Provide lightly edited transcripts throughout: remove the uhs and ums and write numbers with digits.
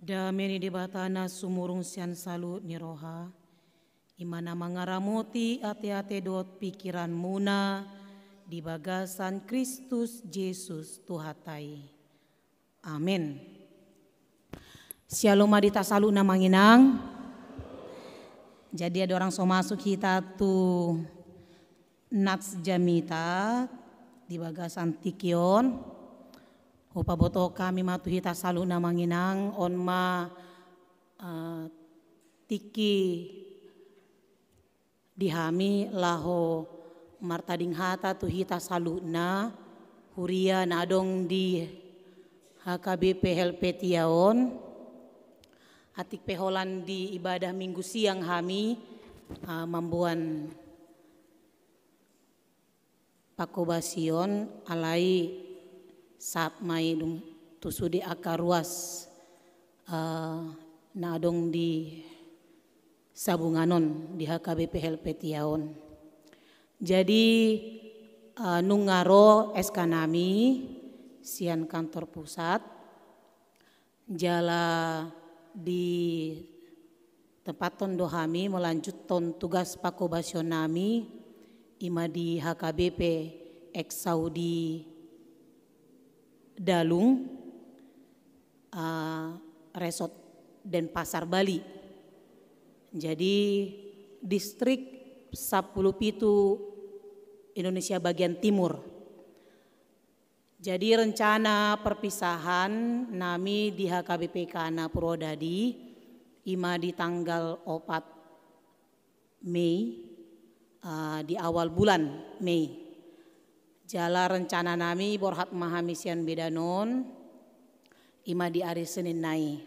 Dameni di batana sumurung sian salut ni roha. Imana mangaramuti ate-ate dot pikiran muna di bagasan Kristus Yesus Tuhatai. Amin. Shalom adita salut na manginang. Jadi ada orang so masuk kita tu nats jamita di bagasan tikion. Upa boto kami matu hita salut na manginang on ma tiki dihami laho martading hata tu hita salut na huria na adong di HKBP Helpetiaon atik peholan di ibadah minggu siang kami membuan pakobasion alai saat mai tu sudi akaruas na adong di Sabunganon di HKBP Helpetiaon. Jadi nungaro SK nami sian kantor pusat jala di tempat tondo kami melanjut ton tugas pakobasion nami ima di HKBP ex Saudi Dalung Resort Denpasar Bali. Jadi distrik 10 pitu Indonesia bagian timur. Jadi rencana perpisahan nami di HKBP Kana Purwodadi ima di tanggal 4 Mei di awal bulan Mei. Jala rencana nami borhat mahamisian bedanon ima di hari Senin nai.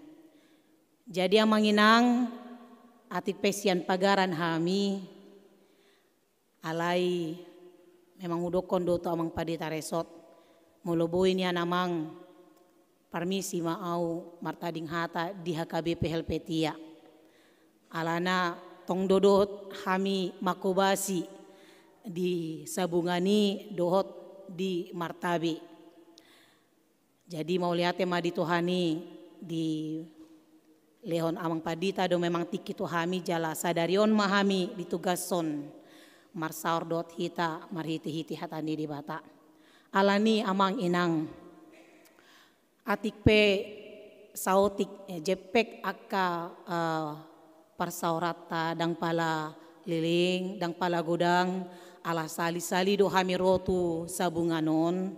Jadi yang manginang atik pesian pagaran hami alai memang udokon doto amang padita resort moloboi ni anamang permisi maau martading hata di HKBP Helpetia alana tong dodot hami makobasi di Sabungani dohot di Martabi. Jadi mau lihat tema di Tuhani di Lehon amang padita do memang tiki tuhami jala sadarion mahami ditugason marsaor dot hita marhiti-hiti hatani di bata. Alani amang inang atik pe sautik jepek akka parsaurata dang pala liling dang pala godang ala sali-sali do hami rotu Sabunganon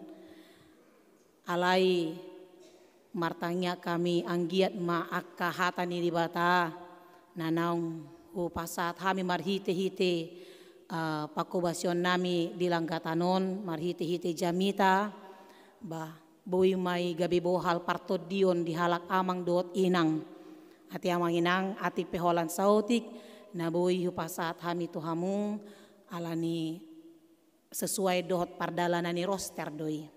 alai martanya kami anggiat ma akka hatani di bata nanaung pasat hami marhite-hite pakobasion nami di Langgatanon marhite-hite jamita bah boi mai gabi bohal partodion di halak amang dot inang ati amang inang ati peholan sautik na boi pasat hami tuhamung alani sesuai dohot pardalanani roster doi.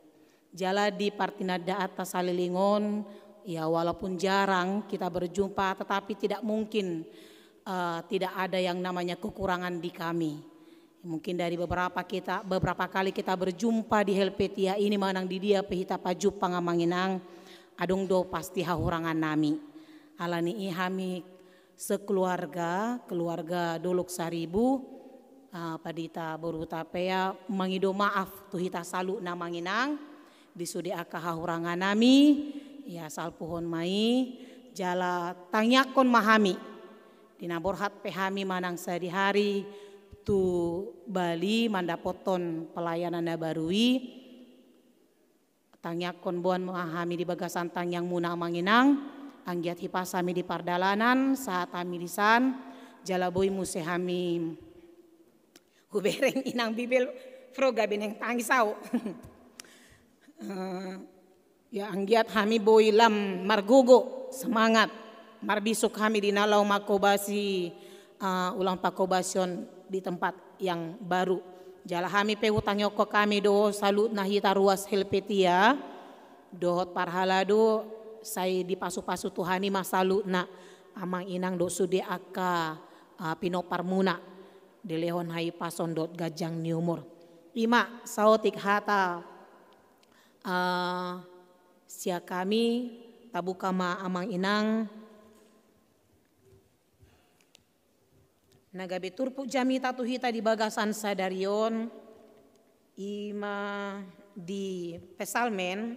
Jala di partinada atas salilingon ya walaupun jarang kita berjumpa tetapi tidak mungkin tidak ada yang namanya kekurangan di kami. Mungkin dari beberapa kali kita berjumpa di Helpetia ini manang di dia pehita pajup pangamanginang adong do pasti hahurangan nami. Alani ihami sekeluarga Dolok Saribu padita boruta pea mangido maaf tu hita salu na manginang disudi aka hahurangan nami ya salpuhon mai jala tangyakon mahami dinaborhat pehami manang sehari-hari tu Bali mandapoton pelayanan na barui tangyakon buan mahami di bagasan tangyang muna manginang anggiat hipasami di pardalanan saat kami lisan jala boy musehami hubereng inang bibel froga beneng tangisau ya anggiat kami boy lam margugo semangat marbisuk kami di nalau makobasi ulang pakobasion di tempat yang baru jala kami pe hutang yoko kami do salut nahita ruas Helpetia dohot parhalado saya di pasu-pasu Tuhani masalu na amang inang do sude aka pinopar muna di lehon hai pason dot gajang ni umur 5 sautik hata sia kami tabuka ma amang inang. Nagabe turpu jami tatu hita di bagasan sadarion. Ima di Pesalmen.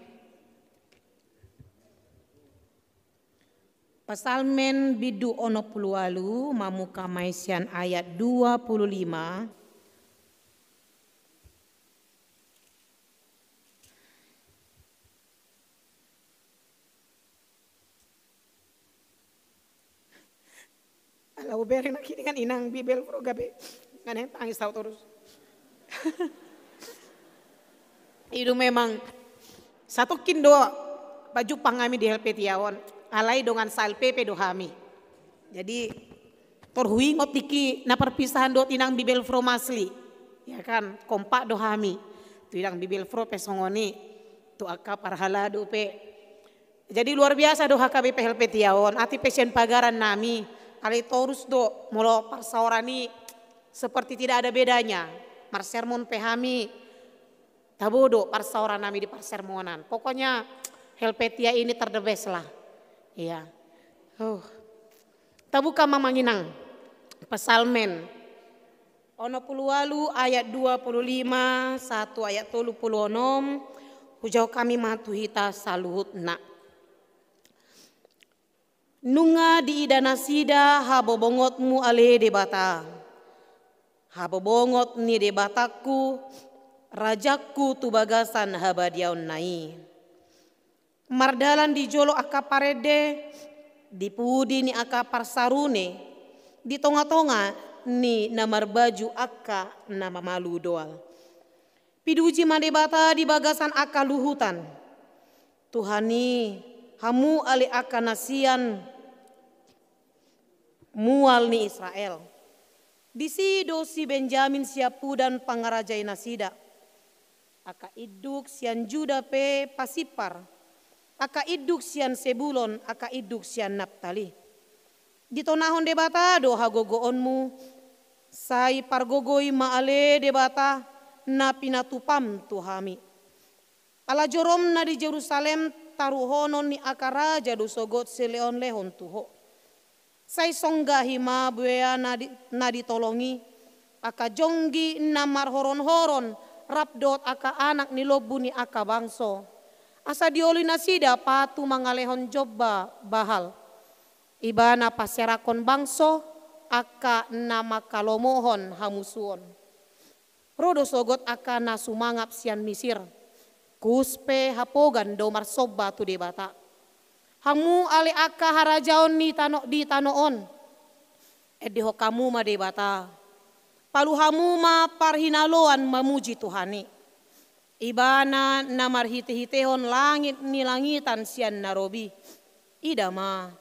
Pesalmen bidu ono pulualu mamuka maisian ayat 25. Alau beri nak dengan inang bibel pro gabe ngane tangis tahu terus. Itu memang satu kindo baju pangami di helpe tiawon alai dengan salpe pedohami. Jadi torhui ngotiki na perpisahan do tinang bibel fro masli. Ya kan kompak dohami. Tu tinang bibel fro pesongoni tu aka parhala do pe. Jadi luar biasa doha KBP helpe tiawon ati pesen pagaran nami. Alai torus do molo parsaorani seperti tidak ada bedanya. Marsermon pehami tabodo parsaoran nami di parsermonan. Pokoknya Helpetia ini terdebes lah. Iya. Tabuka mamanginang. Pesalmen. Ono pulualu ayat 25, 1 ayat 36. Hujau kami matuhita saluhut nak. Nunga di idana sida habobongotmu ale debata. Habobongot ni debataku, rajaku tu bagasan habadiaon nai. Mardalan di jolo aka parede, di pudi ni aka parsarune, di tonga-tonga ni namar baju aka nama malu doal. Piduji madebata di bagasan aka luhutan. Tuhani hamu ale aka nasian mual ni Israel. Di sido si Benjamin siapu dan pangarajai nasida. Aka iduk sian Juda pe pasipar. Aka iduk sian Sebulon, aka iduk sian Naptali. Di tonahon debata do hagogoonmu. Sai pargogoi maale debata na pinatupam tuhami. Ala jorom na di Jerusalem taruhonon ni aka raja do sogot seleon lehon tuho. Sai songgahi ma buaya na ditolongi aka jonggi namar horon-horon rapdot aka anak ni lobu ni aka bangso asa dioli nasida patu mangalehon jobba bahal ibana paserakon bangso aka nama kalomohon hamusuon rodo sogot aka nasumangap sian Misir kuspe hapogan domar sobba tu debata. Hamu ale aka harajaon di tanoon. Ediho kamu ma debata. Palu hamu ma parhinaloan mamuji Tuhani. Ibana namar hite-hitehon langit ni langitan sian narobi. Ida ma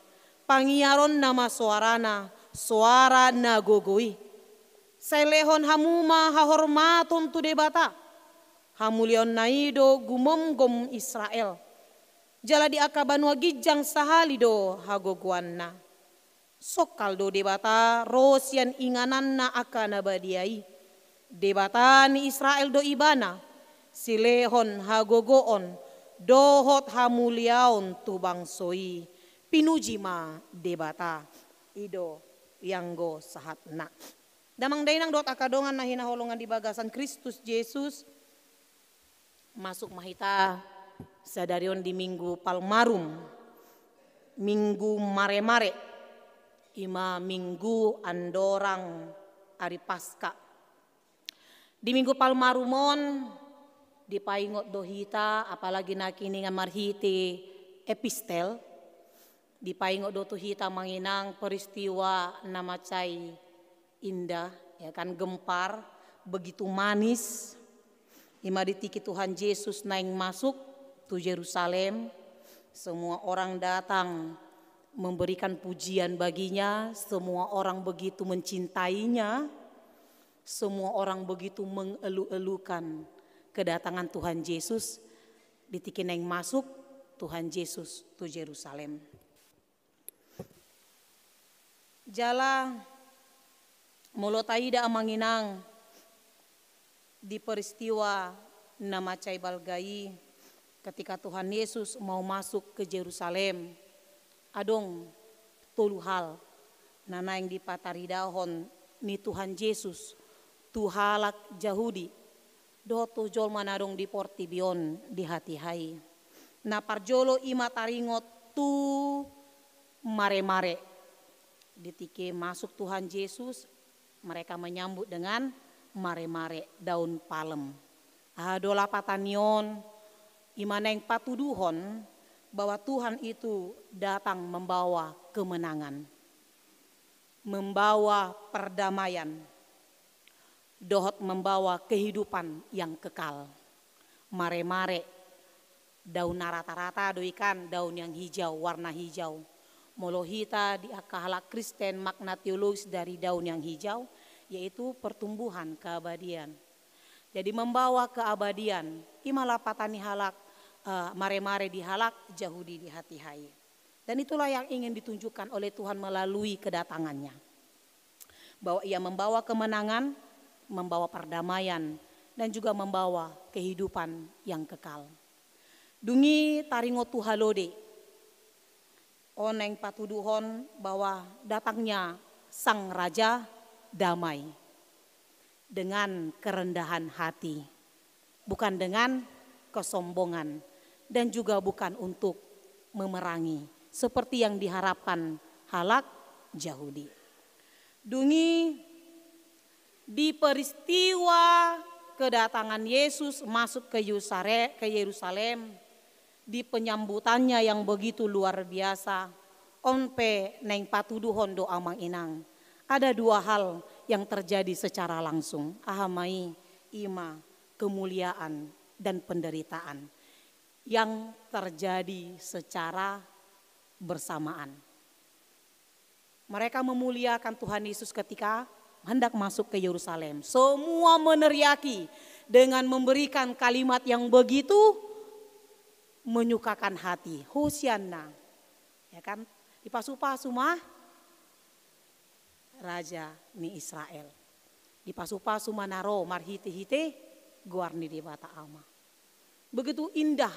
pangiaron nama suarana, suara nagogoi. Sailehon hamu ma hahormaton tu debata. Hamulion naido gumom-gom Israel. Jala di akabanua gijang sahali do hagoguanna. Sokal do debata rosian ingananna akana badiai. Debata ni Israel do ibana. Silehon hagogoon dohot hamuliaon tu bangsoi. Pinujima debata. Ido yanggo sahatna. Damang dainang dot akadongan na hinaholongan di bagasan Kristus Yesus. Masuk mahita. Sadarion di minggu Palmarum, minggu mare-mare, ima minggu andorang ari Paska. Di minggu Palmarumon, di paingot dohita, apalagi nakini nga marhiti epistel, di paingot do tuhita manginang peristiwa namacay indah, ya kan gempar, begitu manis, ima ditiki Tuhan Yesus naing masuk, tu Yerusalem, semua orang datang memberikan pujian baginya, semua orang begitu mencintainya, semua orang begitu mengelu-elukan kedatangan Tuhan Yesus, ditikin yang masuk Tuhan Yesus tu Yerusalem. Jala molotaida amanginang di peristiwa namacay balgai ketika Tuhan Yesus mau masuk ke Yerusalem, adong tolu hal nana yang dipatari dahon ni Tuhan Yesus tu halak Yahudi do tu jol manadong di portibion di hati hai na parjolo ima taringot tu mare-mare ditike masuk Tuhan Yesus, mereka menyambut dengan mare-mare daun palem. Adola patanion imaneng patuduhon bahwa Tuhan itu datang membawa kemenangan, membawa perdamaian, dohot membawa kehidupan yang kekal. Mare-mare daun rata-rata do ikan daun yang hijau, warna hijau. Molohita di akala Kristen makna teologis dari daun yang hijau yaitu pertumbuhan keabadian. Jadi membawa keabadian, imalah patani halak, mare-mare di halak, Yahudi di hati hai. Dan itulah yang ingin ditunjukkan oleh Tuhan melalui kedatangannya. Bahwa ia membawa kemenangan, membawa perdamaian, dan juga membawa kehidupan yang kekal. Dungi taringotu halode, oneng patuduhon bahwa datangnya sang raja damai dengan kerendahan hati, bukan dengan kesombongan dan juga bukan untuk memerangi seperti yang diharapkan halak Yahudi. Dungi di peristiwa kedatangan Yesus masuk ke Yerusalem, di penyambutannya yang begitu luar biasa, onpe neng patuduhon do amang inang. Ada dua hal yang terjadi secara langsung, ahamai ima kemuliaan dan penderitaan yang terjadi secara bersamaan. Mereka memuliakan Tuhan Yesus ketika hendak masuk ke Yerusalem. Semua meneriaki dengan memberikan kalimat yang begitu menyukakan hati. Hosianna, ya kan? Dipasu-pasu mah raja ni Israel. Dipasu-pasu manaro marhite-hite guarni di bata ama. Begitu indah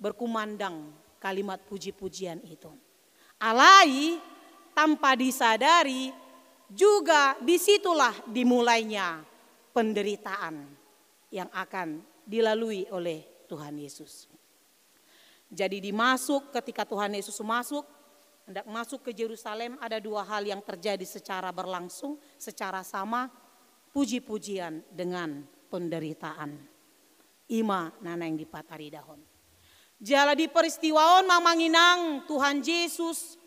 berkumandang kalimat puji-pujian itu. Alai tanpa disadari juga disitulah dimulainya penderitaan yang akan dilalui oleh Tuhan Yesus. Jadi ketika Tuhan Yesus masuk, hendak masuk ke Yerusalem, ada dua hal yang terjadi secara berlangsung, secara sama, puji-pujian dengan penderitaan. Ima nana yang dipatari dahon. Jala di peristiwaon mamanginang Tuhan Yesus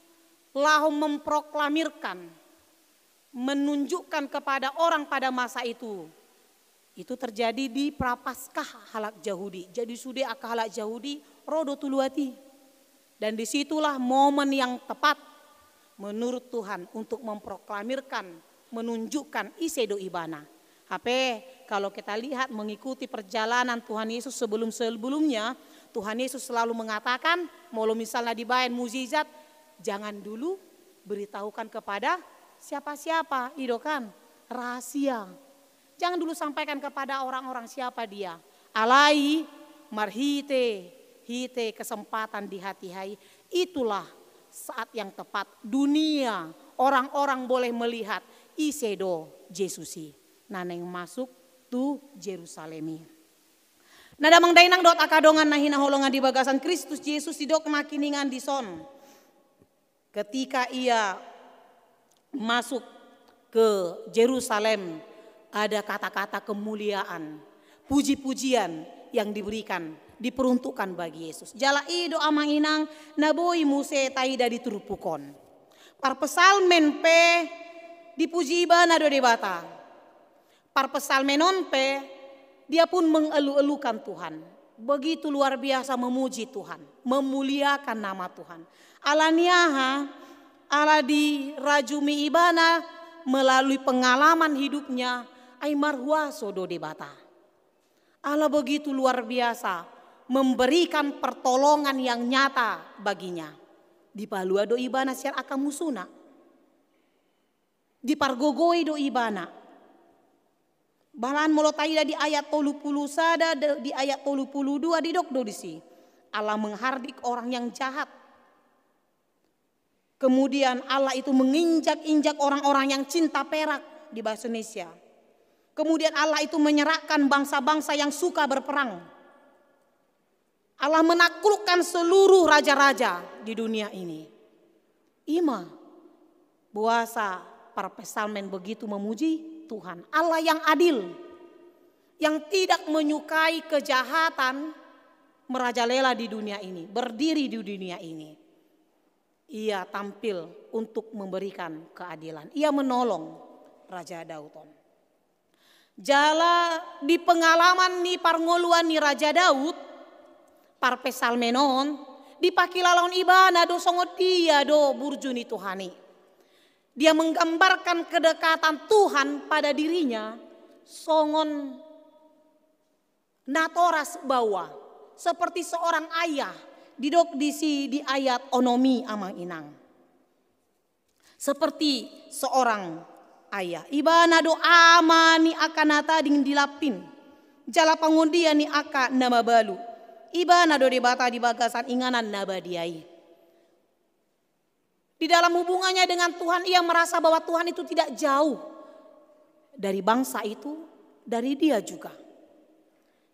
lahum memproklamirkan, menunjukkan kepada orang pada masa itu. Itu terjadi di Prapaskah halak Yahudi. Jadi sudah halak Yahudi rodo tuluati. Dan disitulah momen yang tepat menurut Tuhan untuk memproklamirkan, menunjukkan isedo ibana. Tapi kalau kita lihat mengikuti perjalanan Tuhan Yesus sebelumnya, Tuhan Yesus selalu mengatakan, mau misalnya dibayar mukjizat, jangan dulu beritahukan kepada siapa-siapa, itu kan rahasia. Jangan dulu sampaikan kepada orang-orang siapa dia. Alai marhite kesempatan di hati hai, itulah saat yang tepat dunia orang-orang boleh melihat isedo Yesusi naneng masuk tu Yerusalemi. Nada mangdainang dot akadongan nahina holongan di bagasan Kristus Yesus didok makiningan di son. Ketika ia masuk ke Yerusalem, ada kata-kata kemuliaan, puji-pujian yang diberikan, diperuntukkan bagi Yesus. Jala ido amang inang naboi muse taida diturupukon. Parpesalmen pe dipuji ibana do debata. Parpesalmenon pe dia pun mengelu-elukan Tuhan. Begitu luar biasa memuji Tuhan, memuliakan nama Tuhan. Alaniaha ala di rajumi ibana melalui pengalaman hidupnya aimar huaso do debata. Allah begitu luar biasa memberikan pertolongan yang nyata baginya. Di palua do ibana siar akamusuna. Di pargogoi do ibana. Bahan molotai di ayat 30 sada di ayat 32 di dok disi. Allah menghardik orang yang jahat. Kemudian Allah itu menginjak-injak orang-orang yang cinta perak di bahasa Indonesia. Kemudian Allah itu menyerahkan bangsa-bangsa yang suka berperang. Allah menaklukkan seluruh raja-raja di dunia ini. Ima buasa para pesalmen begitu memuji Tuhan. Allah yang adil, yang tidak menyukai kejahatan merajalela di dunia ini, berdiri di dunia ini. Ia tampil untuk memberikan keadilan. Ia menolong Raja Daud. Jala di pengalaman ni parngoluan ni Raja Daud, par pesalmenon, di pakilalon ibana do songot dia do burjuni Tuhani. Dia menggambarkan kedekatan Tuhan pada dirinya, songon natoras bawah, seperti seorang ayah. Didok di ayat onomi amang inang. Seperti seorang ayah. Ibana do amani akanata ding dilapin. Jala pangundia ni aka nama balu. Ibana do debata di bagasan inganan nabadiai. Di dalam hubungannya dengan Tuhan ia merasa bahwa Tuhan itu tidak jauh dari bangsa itu, dari dia juga.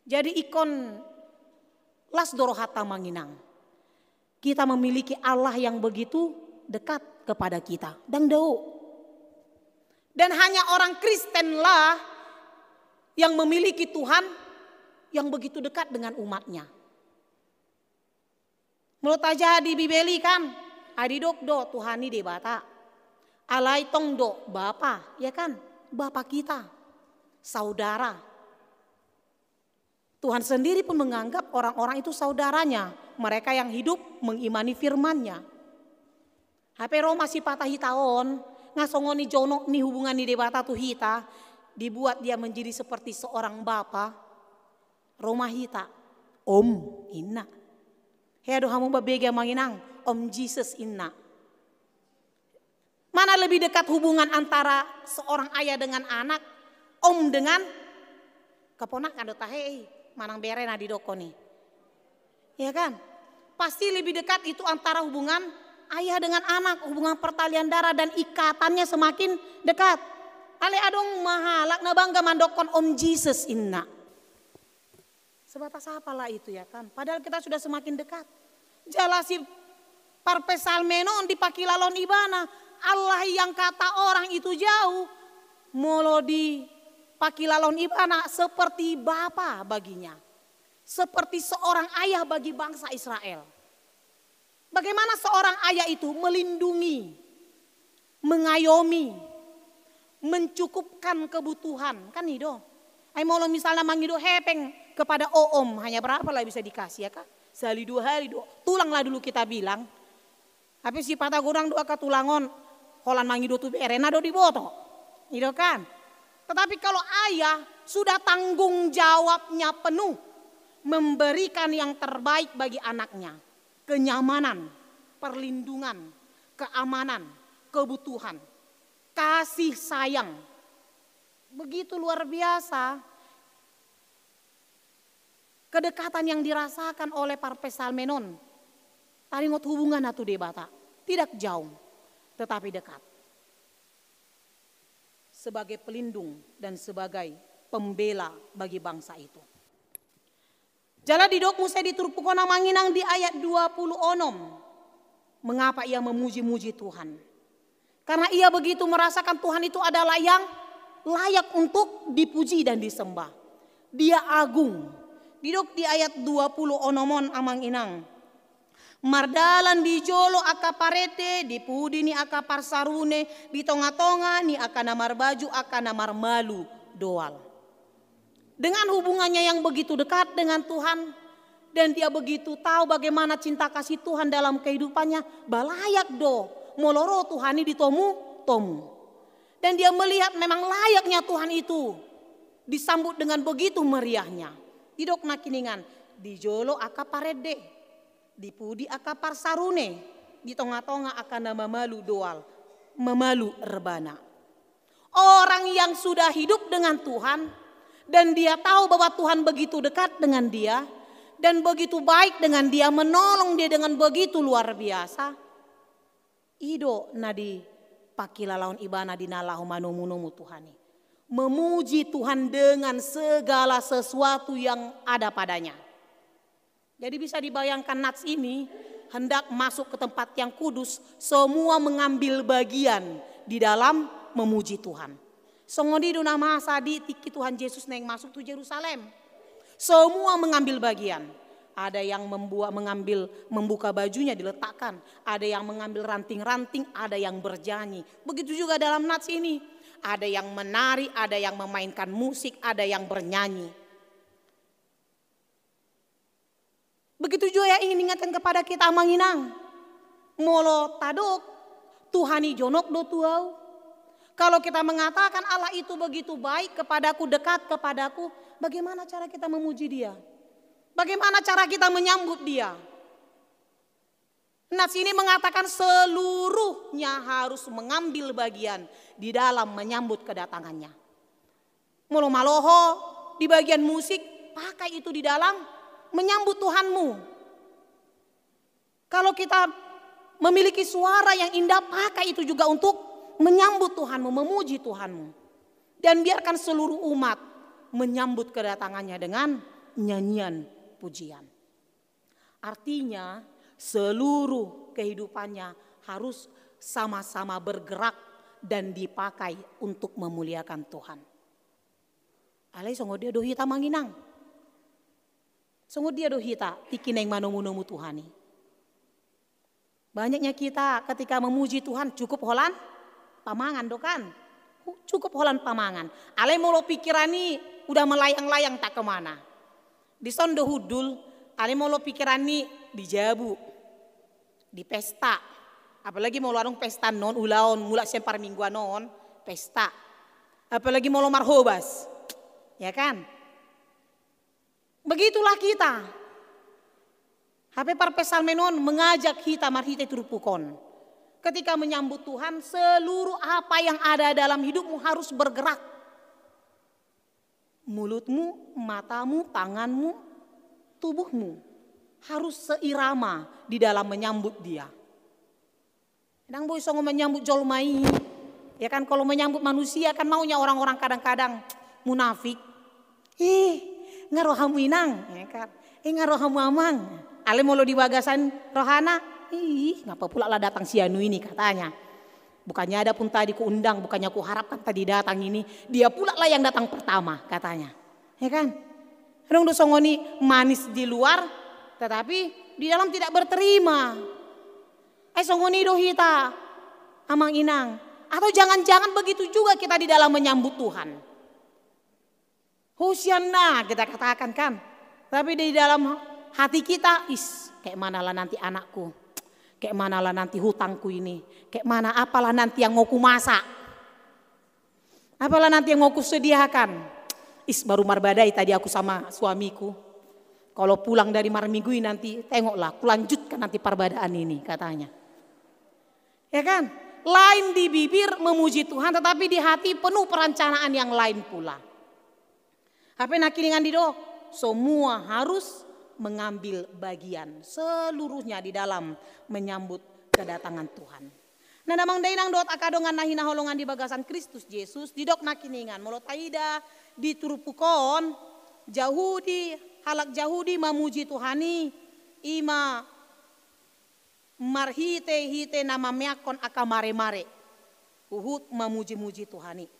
Jadi ikon las dorohata manginang. Kita memiliki Allah yang begitu dekat kepada kita. Dan hanya orang Kristenlah yang memiliki Tuhan yang begitu dekat dengan umatnya. Menurut aja di Bibeli kan, adidok do Tuhani de bata. Alai tong do Bapa, ya kan? Bapa kita, saudara. Tuhan sendiri pun menganggap orang-orang itu saudaranya. Mereka yang hidup mengimani firman-Nya. HP Roma si patah hitaon, ngasongoni jono ni hubungan ni debata tu hita, dibuat dia menjadi seperti seorang bapa. Roma hita, Om Inna. Heado hamu babega manginang, Om Jesus Inna. Mana lebih dekat hubungan antara seorang ayah dengan anak, om dengan keponakan do tahe. Manang beren adi doko nih. Ya kan? Pasti lebih dekat itu antara hubungan ayah dengan anak, hubungan pertalian darah dan ikatannya semakin dekat. Ale adong mahalak na bangga mandokon Om Jesus Inna. Sebatas apalah itu ya kan? Padahal kita sudah semakin dekat. Jalasi parpesalmenon di pakilalon ibana. Allah yang kata orang itu jauh. Molo di pakilalon ibana seperti bapa baginya. Seperti seorang ayah bagi bangsa Israel. Bagaimana seorang ayah itu melindungi, mengayomi, mencukupkan kebutuhan. Kan itu. Ay mau misalnya mangido hepeng kepada om, hanya berapa lah bisa dikasih ya kak? Sehari 2 hari, tulanglah dulu kita bilang. Tapi si patah gurang doa ke tulangon, holan mangido tu berena do diboto. Itu kan? Tetapi kalau ayah sudah tanggung jawabnya penuh, memberikan yang terbaik bagi anaknya. Kenyamanan, perlindungan, keamanan, kebutuhan, kasih sayang. Begitu luar biasa. Kedekatan yang dirasakan oleh parpesalmenon. Taringot hubungan atau debata. Tidak jauh, tetapi dekat. Sebagai pelindung dan sebagai pembela bagi bangsa itu. Jala didok musai diturpukona manginang di ayat 20 onom. Mengapa ia memuji-muji Tuhan? Karena ia begitu merasakan Tuhan itu adalah yang layak untuk dipuji dan disembah. Dia agung. Didok di ayat 20 onomon amang inang. Mardalan di jolo aka parete, di pudi ni aka parsarune, di tonga-tonga ni aka namar baju, aka namar malu doal. Dengan hubungannya yang begitu dekat dengan Tuhan, dan dia begitu tahu bagaimana cinta kasih Tuhan dalam kehidupannya, balayak do, moloro Tuhani tomu. Dan dia melihat memang layaknya Tuhan itu disambut dengan begitu meriahnya. Didok nakiningan, di jolo aka parede. Di pudi aka parsarune, di tonga-tonga akan nama malu doal, memalu rebana. Orang yang sudah hidup dengan Tuhan, Dan dia tahu bahwa Tuhan begitu dekat dengan dia. Dan begitu baik dengan dia, menolong dia dengan begitu luar biasa. Ido nadi pakila lawan ibana dinalahu manumunumu Tuhani. Memuji Tuhan dengan segala sesuatu yang ada padanya. Jadi bisa dibayangkan nats ini hendak masuk ke tempat yang kudus, semua mengambil bagian di dalam memuji Tuhan. Songodi duna masa di tiki Tuhan Yesus neng masuk tu Yerusalem. Semua mengambil bagian. Ada yang membuka bajunya diletakkan. Ada yang mengambil ranting-ranting, ada yang bernyanyi. Begitu juga dalam nats ini. Ada yang menari, ada yang memainkan musik, ada yang bernyanyi. Begitu juga yang ingin ingatkan kepada kita manginang. Molo tadok, Tuhani jonok do tuau. Kalau kita mengatakan Allah itu begitu baik kepadaku, dekat kepadaku, bagaimana cara kita memuji dia? Bagaimana cara kita menyambut dia? Nats ini mengatakan seluruhnya harus mengambil bagian di dalam menyambut kedatangannya. Molo maloho di bagian musik, pakai itu di dalam menyambut Tuhanmu. Kalau kita memiliki suara yang indah, pakai itu juga untuk menyambut Tuhanmu, memuji Tuhanmu. Dan biarkan seluruh umat menyambut kedatangannya dengan nyanyian pujian. Artinya seluruh kehidupannya harus sama-sama bergerak dan dipakai untuk memuliakan Tuhan. Alai songo dia dohita manginang. Songo dia dohita tikineng manumunumu Tuhani. Banyaknya kita ketika memuji Tuhan cukup holan pamangan dokan. Cukup holan pamangan. Alai molo pikirani udah melayang-layang tak kemana. Di sondo hudul, alai molo pikirani di jabu, di pesta. Apalagi mau larung pesta non ulaon mulai sempar mingguan non pesta. Apalagi mau marhobas, ya kan? Begitulah kita. HP parpesal menon mengajak kita marhite turupukon. Ketika menyambut Tuhan, seluruh apa yang ada dalam hidupmu harus bergerak. Mulutmu, matamu, tanganmu, tubuhmu harus seirama di dalam menyambut dia. Kadang boy songo menyambut jolmai. Ya kan kalau menyambut manusia kan maunya orang-orang kadang-kadang munafik. Ngarohamu inang, ya kan? Ngarohamu amang. Ale molo di bagasan rohana, ngapa pula lah datang si Anu ini katanya. Bukannya ada pun tadi kuundang, bukannya ku harapkan tadi datang ini. Dia pula lah yang datang pertama katanya. Ya kan? Kadang dosongoni manis di luar tetapi di dalam tidak berterima. Songoni dohita amang inang. Atau jangan-jangan begitu juga kita di dalam menyambut Tuhan. Hosianna kita katakan kan. Tapi di dalam hati kita, kayak mana lah nanti anakku. Kayak mana lah nanti hutangku ini. Kayak mana apalah nanti yang mau ku masak. Apalah nanti yang mau ku sediakan. Baru marbadai tadi aku sama suamiku. Kalau pulang dari marminggu nanti tengoklah. Ku lanjutkan nanti perbadaan ini katanya. Ya kan? Lain di bibir memuji Tuhan. Tetapi di hati penuh perencanaan yang lain pula. Apa nakilingan di doh? Semua harus mengambil bagian seluruhnya di dalam menyambut kedatangan Tuhan. Nah damang dainang dot akadongan nahina holongan di bagasan Kristus Yesus didok nakiningan molo taida di turupukon Yahudi halak Yahudi mamuji Tuhani ima marhite nama meakon akamare-mare uhut mamuji-muji Tuhani.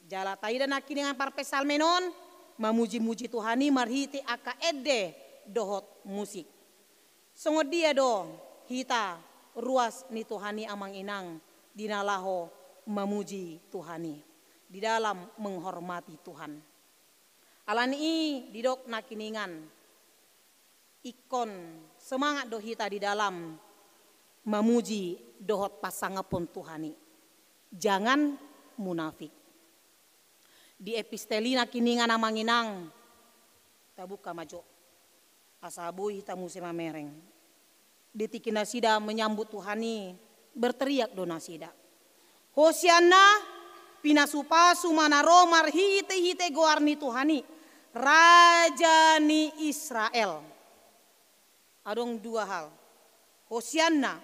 Jala taida nakiningan parpesal menon mamuji-muji Tuhani marhite aka edde dohot musik. Songo dia do hita ruas ni Tuhani amang inang dinalaho memuji Tuhani di dalam menghormati Tuhan. Alani didok nakiningan ikon semangat do hita di dalam memuji dohot pasangapun Tuhani. Jangan munafik. Di epistelina kiningan amang inang tabuka majo. Asabu hita musim mereng. Detik nasida menyambut Tuhani berteriak do nasida. Hosianna pinasupasu manaro marhite goarni Tuhani. Raja ni Israel. Adong dua hal. Hosianna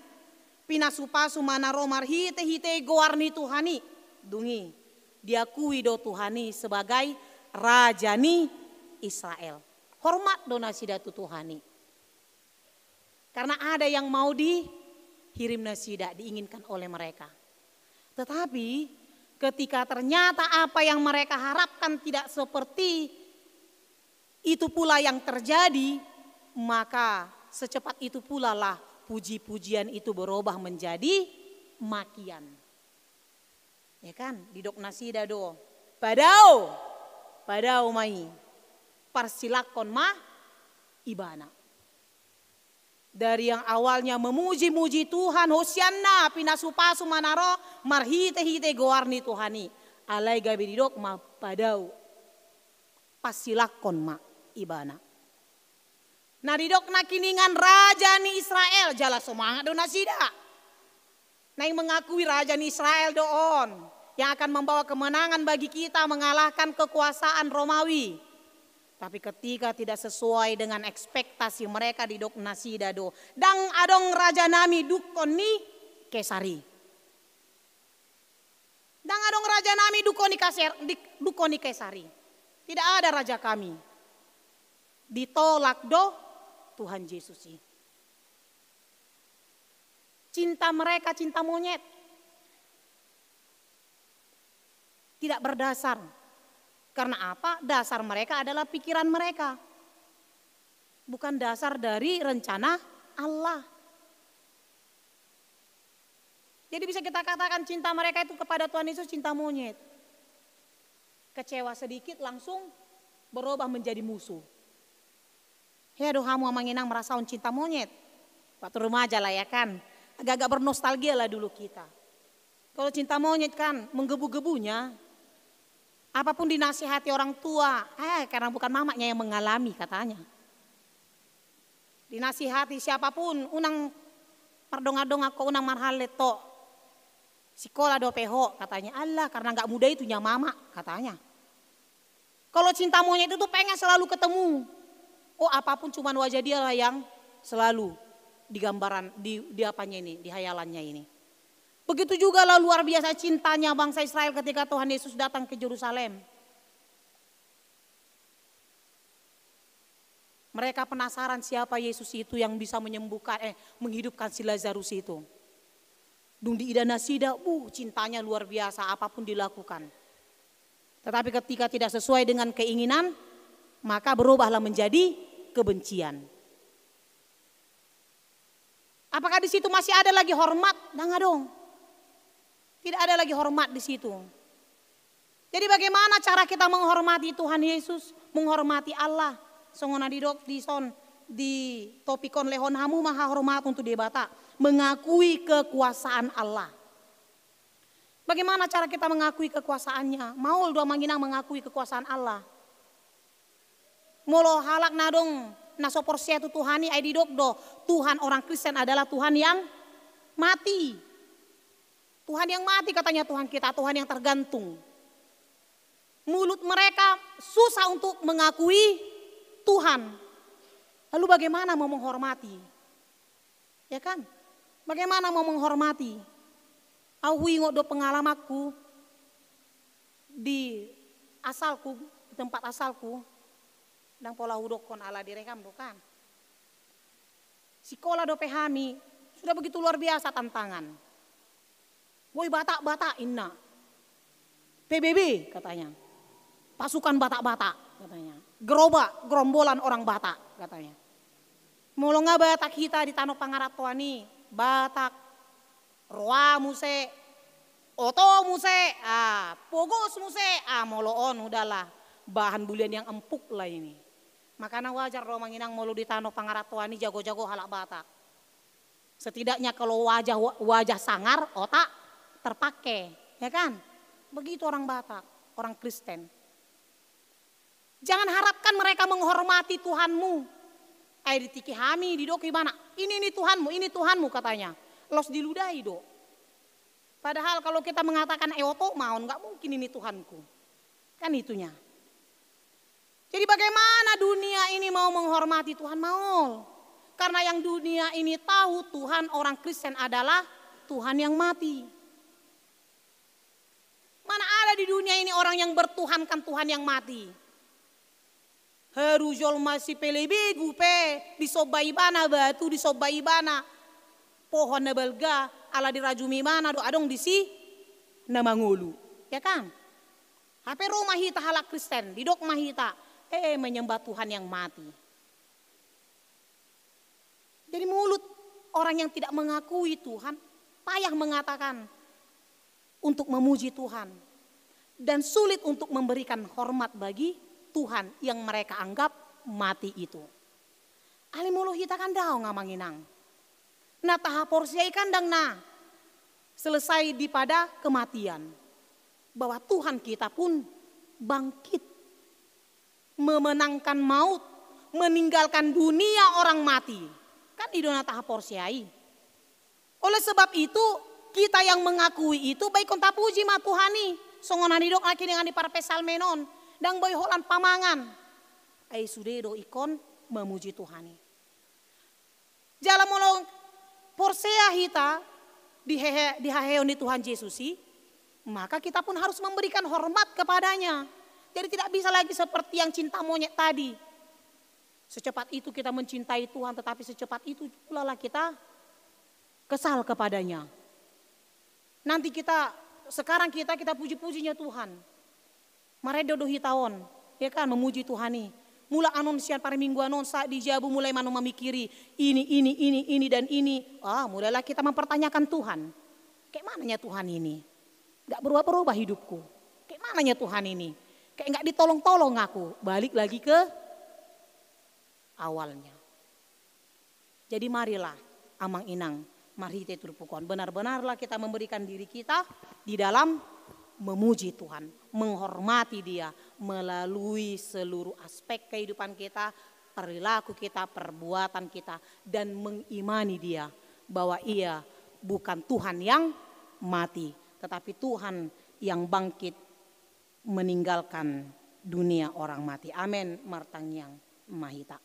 pinasupasu manaro marhite goarni Tuhani. Dungi diakui do Tuhani sebagai Raja ni Israel. Hormat do nasida tu Tuhani. Karena ada yang mau dihirim nasida diinginkan oleh mereka. Tetapi ketika ternyata apa yang mereka harapkan tidak seperti itu pula yang terjadi, maka secepat itu pula lah puji-pujian itu berubah menjadi makian. Ya kan, didok nasida do. Padao mai parsilakon ma ibana. Dari yang awalnya memuji-muji Tuhan, hosianna pinasupasu manaro marhite goarni Tuhani. Alai gabi didok ma padao pasilakon ma ibana. Nah didok na kiningan Raja ni Israel jala semangat do nasida. Nah yang mengakui Raja ni Israel doon yang akan membawa kemenangan bagi kita mengalahkan kekuasaan Romawi. Tapi ketika tidak sesuai dengan ekspektasi mereka didok nasida do. Dang adong raja nami dukon ni Kesari. Dang adong raja nami dukon ni Kesari. Tidak ada raja kami. Ditolak do Tuhan Yesus. Cinta mereka cinta monyet. Tidak berdasar. Karena apa? Dasar mereka adalah pikiran mereka. Bukan dasar dari rencana Allah. Jadi bisa kita katakan cinta mereka itu kepada Tuhan Yesus cinta monyet. Kecewa sedikit langsung berubah menjadi musuh. Ya doh kamu manginang merasa cinta monyet. Waktu remaja lah ya kan. Agak-agak bernostalgia lah dulu kita. Kalau cinta monyet kan menggebu-gebunya. Apapun dinasihati orang tua. Karena bukan mamanya yang mengalami katanya. Dinasihati siapapun. Unang pardong-adong aku unang marhaleto. Sekolah do peho katanya. Allah karena gak muda itu nya mama katanya. Kalau cinta monyet itu pengen selalu ketemu. Oh apapun cuman wajah dia lah yang selalu di gambaran di apanya ini, di hayalannya ini. Begitu juga lah luar biasa cintanya bangsa Israel ketika Tuhan Yesus datang ke Yerusalem. Mereka penasaran siapa Yesus itu yang bisa menyembuhkan, menghidupkan si Lazarus itu. Dung di idana sida, cintanya luar biasa apapun dilakukan. Tetapi ketika tidak sesuai dengan keinginan, maka berubahlah menjadi kebencian. Apakah di situ masih ada lagi hormat? Nggak dong. Tidak ada lagi hormat di situ. Jadi bagaimana cara kita menghormati Tuhan Yesus, menghormati Allah? Songona di topikon lehon hamu maha hormat untuk debata, mengakui kekuasaan Allah. Bagaimana cara kita mengakui kekuasaannya? Maul dua manginang mengakui kekuasaan Allah. Molo halak nadong nasoporsia itu Tuhani ai didok do. Tuhan orang Kristen adalah Tuhan yang mati. Tuhan yang mati katanya Tuhan kita, Tuhan yang tergantung. Mulut mereka susah untuk mengakui Tuhan. Lalu bagaimana mau menghormati? Ya kan? Bagaimana mau menghormati? Aku ingat do pengalamanku di asalku, di tempat asalku. Dan pola hudokon ala direkam bukan. Sekolah do pehami sudah begitu luar biasa tantangan. Woi batak-batak inna. PBB katanya. Pasukan batak-batak katanya. Gerombolan orang Batak katanya. Molo nga Batak kita di Tanah Pangaratuani, Batak, Roa muse, Oto muse, Pogos muse, moloon udahlah bahan bulian yang empuk lah ini. Makanya wajar lo manginang molo di Tanah Pangaratuani jago-jago halak Batak. Setidaknya kalau wajah sangar, otak terpakai, ya kan? Begitu orang Batak, orang Kristen. Jangan harapkan mereka menghormati Tuhanmu. Ditiki hami di doki mana? Ini Tuhanmu katanya. Los diludahi do. Padahal kalau kita mengatakan eoto maun, nggak mungkin ini Tuhanku. Kan itunya. Jadi bagaimana dunia ini mau menghormati Tuhan mau? Karena yang dunia ini tahu Tuhan orang Kristen adalah Tuhan yang mati. Mana ada di dunia ini orang yang bertuhankan Tuhan yang mati? Herujol masih pelebe gupe disobai bana batu disobai bana pohon na belga ala dirajumi mana do adong disi na mangulu, ya kan? HP rumah hita halak Kristen didok mahita menyembah Tuhan yang mati. Jadi mulut orang yang tidak mengakui Tuhan payah mengatakan untuk memuji Tuhan dan sulit untuk memberikan hormat bagi Tuhan yang mereka anggap mati itu. Ali mulu hita kan daw ngamanginang. Nah tahap porsiai kandang selesai di pada kematian. Bahwa Tuhan kita pun bangkit. Memenangkan maut. Meninggalkan dunia orang mati. Kan di dunia tahap porsiai. Oleh sebab itu kita yang mengakui itu baik konta puji ma Tuhani. Songonan hidok laki dengan di parpesal menon. Dan boy holan pamangan. Ai sudedo ikon memuji Tuhani. Jalan molong porsea hita dihaheon di Tuhan Yesusi, maka kita pun harus memberikan hormat kepadanya. Jadi tidak bisa lagi seperti yang cinta monyet tadi. Secepat itu kita mencintai Tuhan, tetapi secepat itu pula lah kita kesal kepadanya. Nanti sekarang kita puji-pujinya Tuhan. Maredo do hitaon, ya kan memuji Tuhani. Mula anonsian pada minggu anon saat dijabu mulai manu memikiri ini dan ini. Mulailah kita mempertanyakan Tuhan. Kayak mananya Tuhan ini? Gak berubah-berubah hidupku. Kayak mananya Tuhan ini? Kayak gak ditolong-tolong aku. Balik lagi ke awalnya. Jadi marilah amang inang marhite turpukon. Benar-benarlah kita memberikan diri kita di dalam memuji Tuhan, menghormati Dia melalui seluruh aspek kehidupan kita, perilaku kita, perbuatan kita, dan mengimani Dia bahwa Ia bukan Tuhan yang mati, tetapi Tuhan yang bangkit meninggalkan dunia orang mati. Amin. Martang yang mahita.